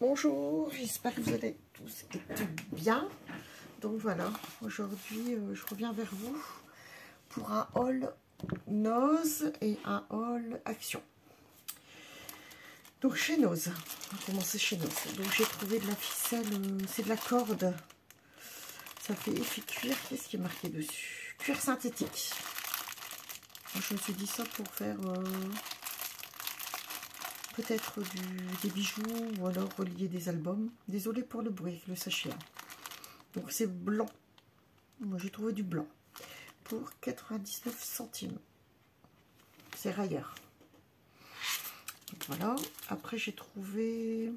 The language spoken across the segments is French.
Bonjour, j'espère que vous allez tous bien. Donc voilà, aujourd'hui je reviens vers vous pour un haul Nose et un haul Action. Donc chez Nose, on va commencer chez Nose. Donc j'ai trouvé de la ficelle, c'est de la corde. Ça fait effet cuir, qu'est-ce qui est marqué dessus? Cuir synthétique. Donc, je me suis dit ça pour faire peut-être des bijoux ou alors relier des albums. Désolée pour le bruit avec le sachet. Donc c'est blanc. Moi j'ai trouvé du blanc pour 99 centimes. C'est Rayer. Donc, voilà. Après j'ai trouvé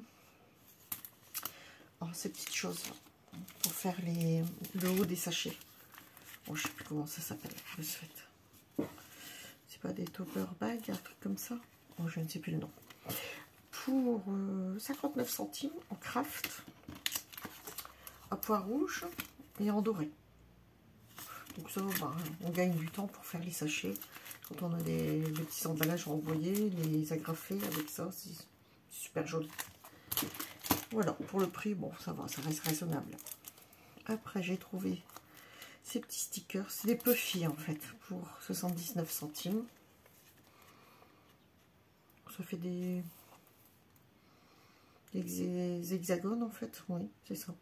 ces petites choses là, pour faire le haut des sachets. Bon, je sais plus comment ça s'appelle. C'est pas des topper bags, un truc comme ça. Bon, je ne sais plus le nom. Pour 59 centimes en craft, à pois rouge et en doré. Donc ça, on gagne du temps pour faire les sachets. Quand on a des petits emballages renvoyés, les agrafer avec ça, c'est super joli. Voilà, pour le prix, bon, ça va, ça reste raisonnable. Après, j'ai trouvé ces petits stickers. C'est des puffy, en fait, pour 79 centimes. Ça fait des hexagones, en fait. Oui, c'est ça.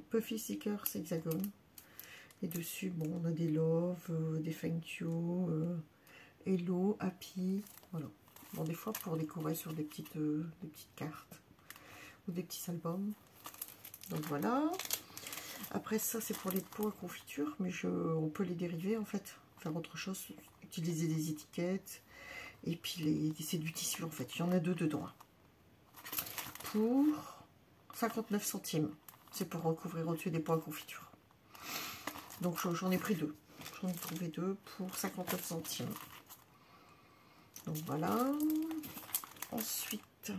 Puffy stickers, hexagones. Et dessus, bon, on a des love, des thank you, hello, happy, voilà. Bon, des fois pour décorer sur des petites cartes ou des petits albums. Donc voilà. Après ça, c'est pour les pots à confiture, mais on peut les dériver en fait, faire autre chose, utiliser des étiquettes. Et puis c'est du tissu en fait. Il y en a deux dedans. Pour 59 centimes. C'est pour recouvrir au-dessus des pots à confiture. Donc j'en ai pris deux. J'en ai trouvé deux pour 59 centimes. Donc voilà. Ensuite,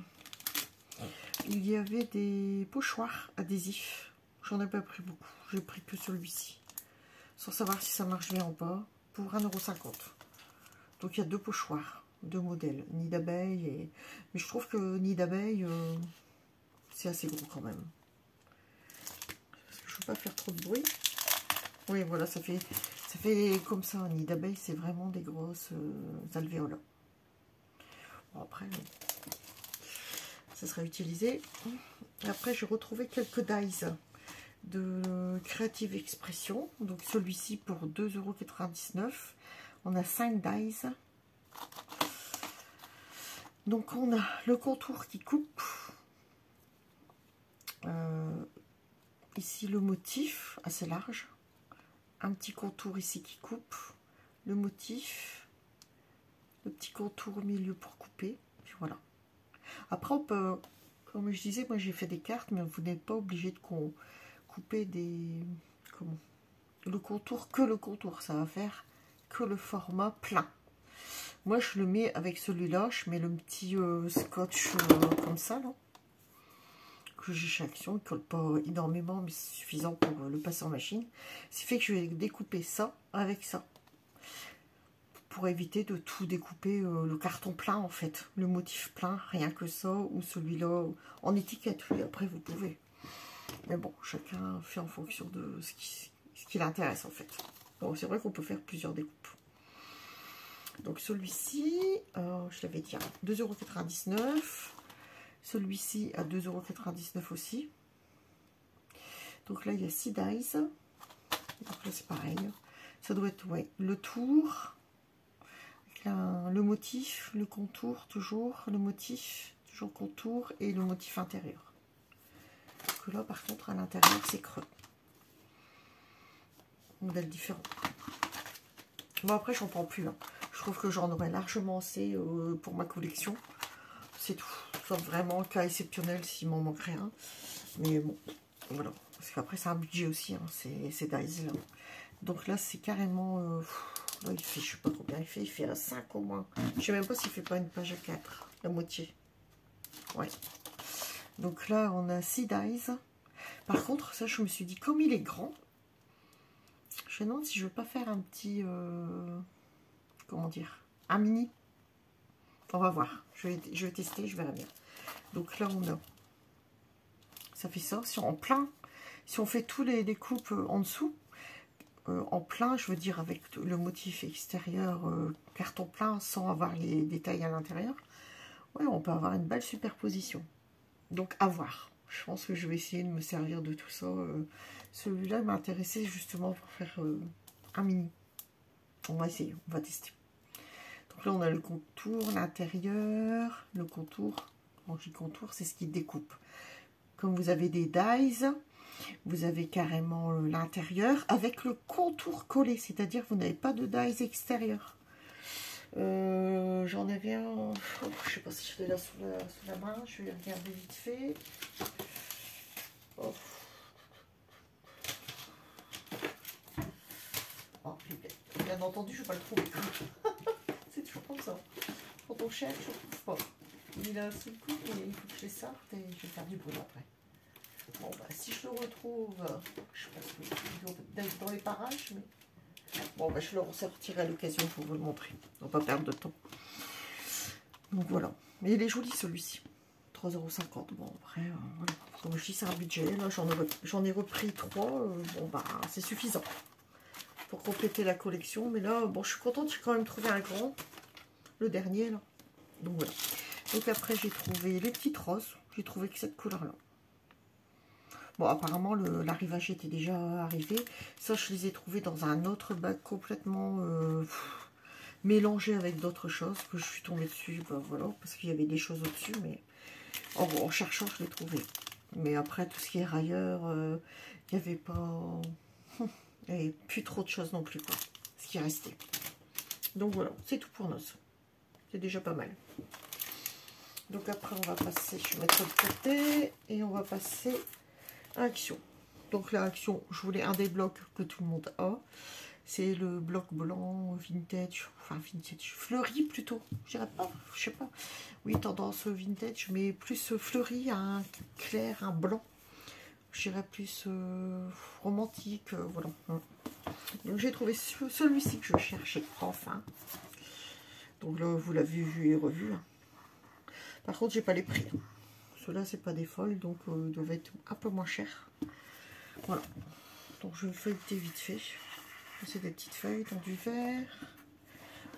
il y avait des pochoirs adhésifs. J'en ai pas pris beaucoup. J'ai pris que celui-ci. Sans savoir si ça marche bien ou pas. Pour 1,50 €. Donc il y a deux pochoirs, deux modèles. Nid d'abeille et... Mais je trouve que nid d'abeille, c'est assez gros quand même. Parce que je ne veux pas faire trop de bruit. Oui, voilà, ça fait comme ça, un nid d'abeille, c'est vraiment des grosses alvéoles. Bon, après, ça sera utilisé. Après, j'ai retrouvé quelques dies de Creative Expression. Donc, celui-ci pour 2,99 €. On a 5 dies. Donc, on a le contour qui coupe. Ici, le motif assez large. Un petit contour ici qui coupe, le motif, le petit contour au milieu pour couper, puis voilà. Après on peut, comme je disais, moi j'ai fait des cartes, mais vous n'êtes pas obligé de couper le contour, que le contour, ça va faire que le format plein. Moi je le mets avec celui-là, je mets le petit scotch comme ça là, que j'ai chez Action, il ne colle pas énormément, mais c'est suffisant pour le passer en machine. Ce qui fait que je vais découper ça avec ça, pour éviter de tout découper le carton plein en fait, le motif plein, rien que ça, ou celui-là en étiquette, oui, après vous pouvez. Mais bon, chacun fait en fonction de ce qui l'intéresse en fait. Bon, c'est vrai qu'on peut faire plusieurs découpes. Donc celui-ci, je l'avais dit, 2,99 €. Celui-ci à 2,99 € aussi. Donc là, il y a 6 dies. Donc là, c'est pareil. Ça doit être, ouais, le tour, le motif, le contour, toujours le motif, toujours contour, et le motif intérieur. Que là, par contre, à l'intérieur, c'est creux. Modèle différent. Bon, après, j'en prends plus. Hein. Je trouve que j'en aurais largement assez pour ma collection. C'est tout. Sauf vraiment cas exceptionnel s'il m'en manquerait un. Mais bon, voilà. Parce qu'après, c'est un budget aussi, hein, ces dies là. Donc là, c'est carrément... là, il fait, je sais pas combien il fait à 5 au moins. Je sais même pas s'il fait pas une page à 4, la moitié. Ouais. Donc là, on a 6 dies. Par contre, ça, je me suis dit, comme il est grand, je me demande si je veux pas faire un petit... comment dire, un mini. On va voir. Je vais tester, je verrai bien. Donc là, on a ça fait ça. Si on fait tous les coupes en dessous, en plein, je veux dire avec le motif extérieur carton plein sans avoir les détails à l'intérieur, ouais, on peut avoir une belle superposition. Donc à voir. Je pense que je vais essayer de me servir de tout ça. Celui-là m'a intéressé justement pour faire un mini. On va essayer, on va tester. Donc là on a le contour, l'intérieur, le contour. Quand je dis contour, c'est ce qui découpe. Comme vous avez des dies, vous avez carrément l'intérieur avec le contour collé, c'est-à-dire vous n'avez pas de dies extérieur. J'en avais un, je sais pas si je l'ai là sous la main, je vais regarder vite fait. Oh. Oh, bien entendu, je ne vais pas le trouver. C'est toujours comme ça. Quand on cherche, je ne trouve pas. Il est sous le coude, mais il faut que je les sorte et je vais faire du bruit après. Bon, bah, si je le retrouve, je pense qu'il doit être dans les parages, mais bon, bah, je le ressortirai à l'occasion pour vous le montrer. On va pas perdre de temps. Donc voilà. Mais il est joli celui-ci. 3,50 €. Bon, après, voilà. Comme je dis, c'est un budget. Là, j'en ai repris 3. Bon, bah, c'est suffisant pour compléter la collection. Mais là, bon, je suis contente. J'ai quand même trouvé un grand. Le dernier, là. Donc voilà. Donc après, j'ai trouvé les petites roses. J'ai trouvé que cette couleur-là. Bon, apparemment, l'arrivage était déjà arrivé. Ça, je les ai trouvés dans un autre bac complètement mélangé avec d'autres choses que je suis tombée dessus. Ben, voilà, parce qu'il y avait des choses au-dessus, mais en cherchant, je l'ai trouvé. Mais après, tout ce qui est railleur, il n'y avait pas... Il n'y avait plus trop de choses non plus, quoi. Ce qui restait. Donc voilà, c'est tout pour nous. C'est déjà pas mal. Donc après, on va passer, je vais mettre de côté, et on va passer à Action. Donc la Action, je voulais un des blocs que tout le monde a. C'est le bloc blanc, vintage, enfin vintage, fleuri plutôt. Je dirais pas, je sais pas. Oui, tendance vintage, mais plus fleuri, un clair, un blanc. Je dirais plus romantique, voilà. Donc j'ai trouvé celui-ci que je cherchais, enfin. Donc là, vous l'avez vu et revu. Par contre, j'ai pas les prix. Ceux-là, c'est pas des folles, donc ils doivent être un peu moins chers. Voilà. Donc je vais feuilleter vite fait. C'est des petites feuilles dans du vert.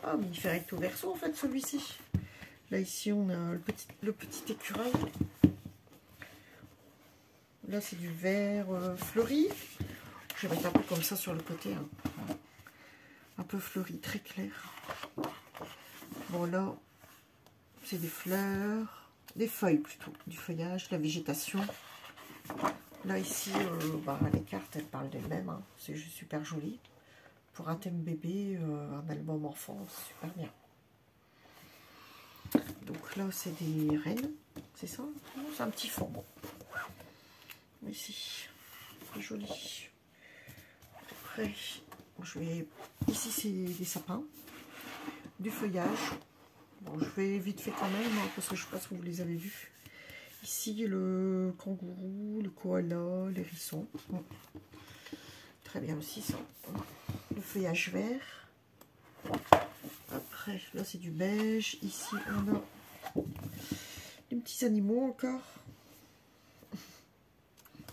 Ah, mais il fait recto verso en fait celui-ci. Là ici on a le petit écureuil. Là c'est du vert fleuri. Je vais mettre un peu comme ça sur le côté. Hein. Un peu fleuri, très clair. Bon là, c'est des fleurs, des feuilles plutôt, du feuillage, de la végétation. Là ici, bah, les cartes elles parlent d'elles-mêmes. Hein. C'est juste super joli. Pour un thème bébé, un album enfant, super bien. Donc là, c'est des rennes, c'est ça? C'est un petit fond. Ici, c'est joli. Après, ici, c'est des sapins, du feuillage. Bon, je vais vite fait quand même, hein, parce que je ne sais pas si vous les avez vus. Ici, le kangourou, le koala, l'hérisson. Très bien aussi, ça. Le feuillage vert. Après, là c'est du beige. Ici, on a des petits animaux encore.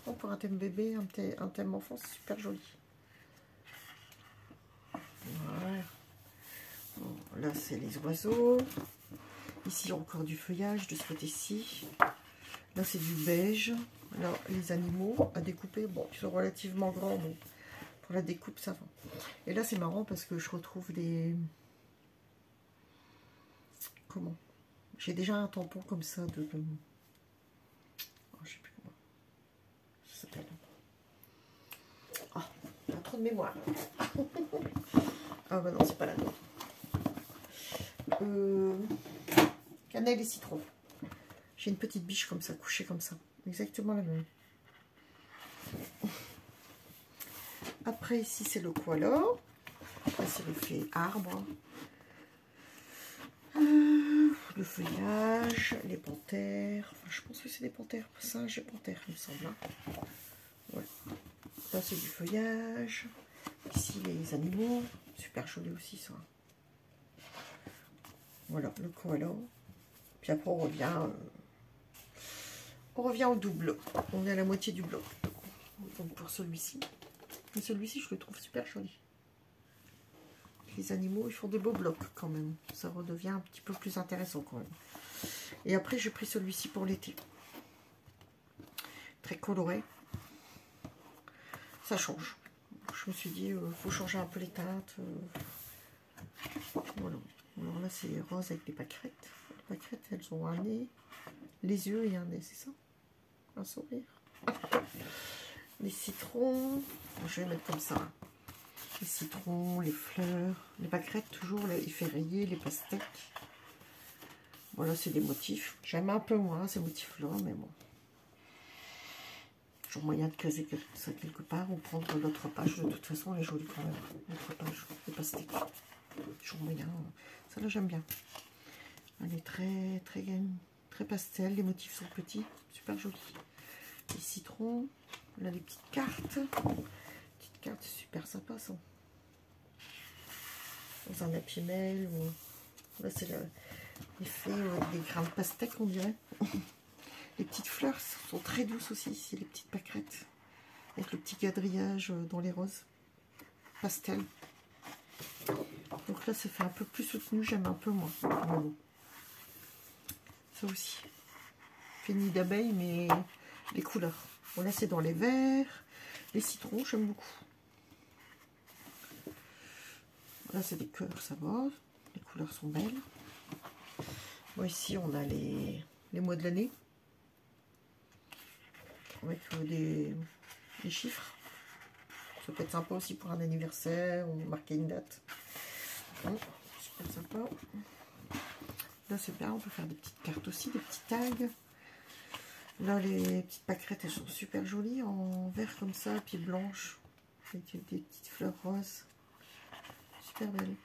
Oh, pour un thème bébé, un thème enfant, c'est super joli. Voilà. Bon, là, c'est les oiseaux. Ici, encore du feuillage de ce côté-ci. Là, c'est du beige. Là, les animaux à découper. Bon, ils sont relativement grands, donc pour la découpe, ça va. Et là, c'est marrant parce que je retrouve des... Comment? J'ai déjà un tampon comme ça de... Oh, je sais plus comment ça s'appelle. Ah, j'ai trop de mémoire. Ah bah non, c'est pas la bonne. Cannelle et citron. J'ai une petite biche comme ça, couchée comme ça. Exactement la même. Après, ici, c'est le koala. Après, c'est le fait arbre. Le feuillage, les panthères. Enfin, je pense que c'est des panthères. Singes et panthères, il me semble. Hein. Ouais. Là, c'est du feuillage. Ici, les animaux. Super joli aussi, ça. Voilà, le koala. Puis après, on revient on revient au double. On est à la moitié du bloc. Donc pour celui-ci. Mais celui-ci, je le trouve super joli. Les animaux, ils font des beaux blocs quand même. Ça redevient un petit peu plus intéressant quand même. Et après, j'ai pris celui-ci pour l'été. Très coloré. Ça change. Je me suis dit, faut changer un peu les teintes. Voilà. Alors là, c'est rose avec des pâquerettes. Les pâquerettes, elles ont un nez, les yeux et un nez, c'est ça? Un sourire. Les citrons. Je vais mettre comme ça. Les citrons, les fleurs, les pâquerettes, toujours les février, les pastèques. Voilà, c'est des motifs. J'aime un peu moins ces motifs-là, mais bon. Toujours moyen de caser ça quelque part ou prendre l'autre page. De toute façon, elle est jolie quand même. L'autre page, les pastèques. Toujours moyen. Ça là, j'aime bien. Elle est très pastel. Les motifs sont petits. Super jolis. Les citrons. Là, les petites cartes. Petites cartes, c'est super sympa ça. Dans un Happy Mail. Ou... Là, c'est l'effet des grains de pastèque, on dirait. Les petites fleurs sont très douces aussi ici, les petites pâquerettes. Avec le petit quadrillage dans les roses. Pastel. Donc là, ça fait un peu plus soutenu, j'aime un peu moins. Ça aussi. Fait nid d'abeille, mais les couleurs. Bon, là, c'est dans les verts. Les citrons, j'aime beaucoup. Là, c'est des cœurs, ça va. Les couleurs sont belles. Bon, ici, on a les mois de l'année. Avec des chiffres. Ça peut être sympa aussi pour un anniversaire ou marquer une date. Super sympa. Là, c'est bien. On peut faire des petites cartes aussi, des petits tags. Là, les petites pâquerettes, elles sont super jolies en vert comme ça, puis blanche. Avec des petites fleurs roses. Super belle.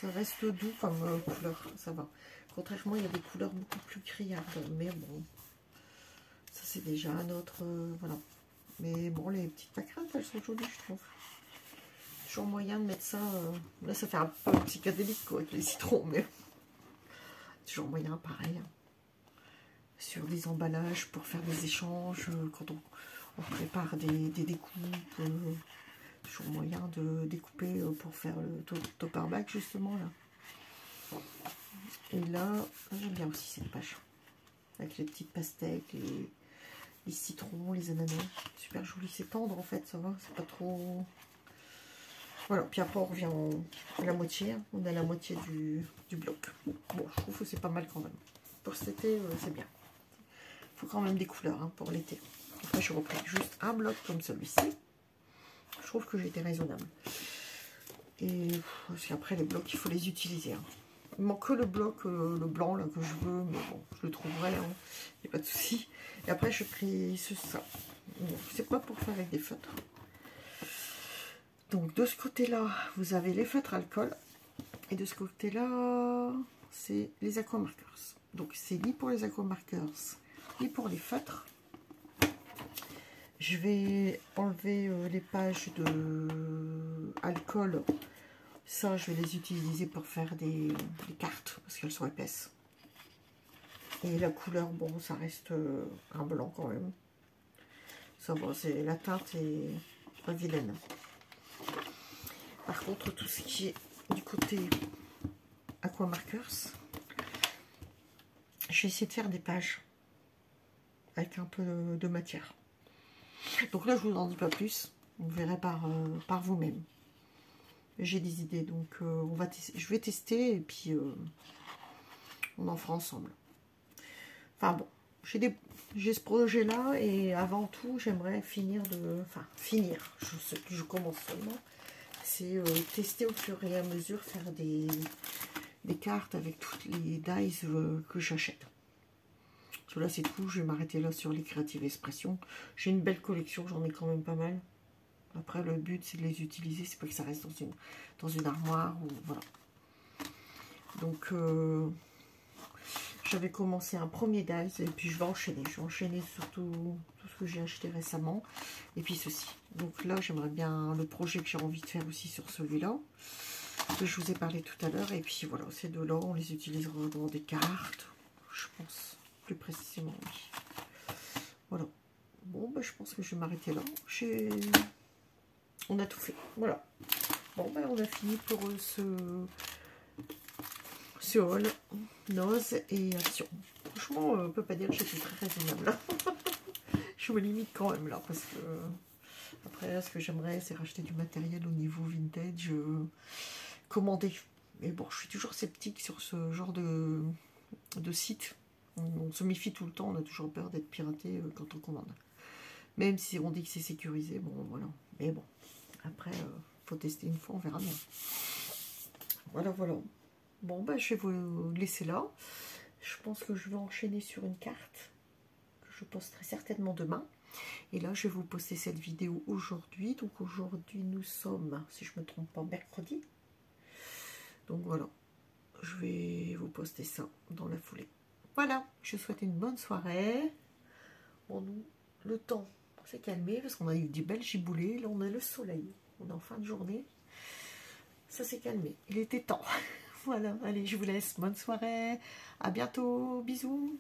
Ça reste doux comme couleur, ça va. Contrairement, il y a des couleurs beaucoup plus criardes, mais bon, ça c'est déjà un autre, voilà. Mais bon, les petites pâquerettes, elles sont jolies, je trouve. Toujours moyen de mettre ça, là ça fait un peu psychédélique quoi, avec les citrons, mais toujours moyen, pareil. Sur des emballages pour faire des échanges, quand on prépare des découpes, toujours moyen de découper pour faire le topper bag justement là. Et là, j'aime bien aussi cette page. Avec les petites pastèques, les citrons, les ananas. Super joli, c'est tendre en fait, ça va, c'est pas trop... Voilà, puis après on revient à la moitié. Hein. On est à la moitié du bloc. Bon, je trouve que c'est pas mal quand même. Pour cet été, c'est bien. Il faut quand même des couleurs hein, pour l'été. Après, je reprends juste un bloc comme celui-ci. Je trouve que j'ai été raisonnable. Et parce qu'après, les blocs, il faut les utiliser. Hein. Il manque que le bloc, le blanc, là, que je veux. Mais bon, je le trouverai. Il n'y a pas de souci. Et après, je pris ça. Bon, c'est pas pour faire avec des feutres. Donc, de ce côté-là, vous avez les feutres alcool. Et de ce côté-là, c'est les aquamarkers. Donc, c'est ni pour les aquamarkers, ni pour les feutres. Je vais enlever les pages de alcool. Ça, je vais les utiliser pour faire des cartes, parce qu'elles sont épaisses. Et la couleur, bon, ça reste un blanc quand même. Ça, bon, c'est la teinte est pas vilaine. Par contre, tout ce qui est du côté aquamarkers, je vais essayer de faire des pages avec un peu de matière. Donc là, je vous en dis pas plus. Vous verrez par vous-même. J'ai des idées, donc je vais tester et puis on en fera ensemble. Enfin bon, j'ai ce projet-là et avant tout, j'aimerais finir de... Enfin, finir, je commence seulement. C'est tester au fur et à mesure, faire des cartes avec toutes les dies que j'achète. Là, c'est tout. Je vais m'arrêter là sur les Creative Expressions. J'ai une belle collection, j'en ai quand même pas mal. Après, le but, c'est de les utiliser. C'est pas que ça reste dans une armoire. Ou, voilà. Donc, j'avais commencé un premier dies et puis je vais enchaîner. Je vais enchaîner sur tout ce que j'ai acheté récemment. Et puis ceci. Donc là, j'aimerais bien le projet que j'ai envie de faire aussi sur celui-là. Que je vous ai parlé tout à l'heure. Et puis voilà, ces deux-là, on les utilisera dans des cartes. Je pense. Plus précisément, oui. que je vais m'arrêter là. On a tout fait. Voilà. Bon, ben, on a fini pour ce haul, Noz et Action. Franchement, on peut pas dire que j'étais très raisonnable. Je me limite quand même là, parce que après, ce que j'aimerais, c'est racheter du matériel au niveau vintage, commander. Mais bon, je suis toujours sceptique sur ce genre de site. On se méfie tout le temps, on a toujours peur d'être piraté quand on commande. Même si on dit que c'est sécurisé, bon voilà. Mais bon, après, faut tester une fois, on verra bien. Voilà, voilà. Bon, ben, je vais vous laisser là. Je pense que je vais enchaîner sur une carte que je posterai certainement demain. Et là, je vais vous poster cette vidéo aujourd'hui. Donc aujourd'hui, nous sommes, si je ne me trompe pas, mercredi. Donc voilà, je vais vous poster ça dans la foulée. Voilà, je vous souhaite une bonne soirée. Bon, nous, le temps s'est calmé parce qu'on a eu des belles giboulées. Là, on a le soleil. On est en fin de journée. Ça s'est calmé. Il était temps. Voilà, allez, je vous laisse. Bonne soirée. À bientôt. Bisous.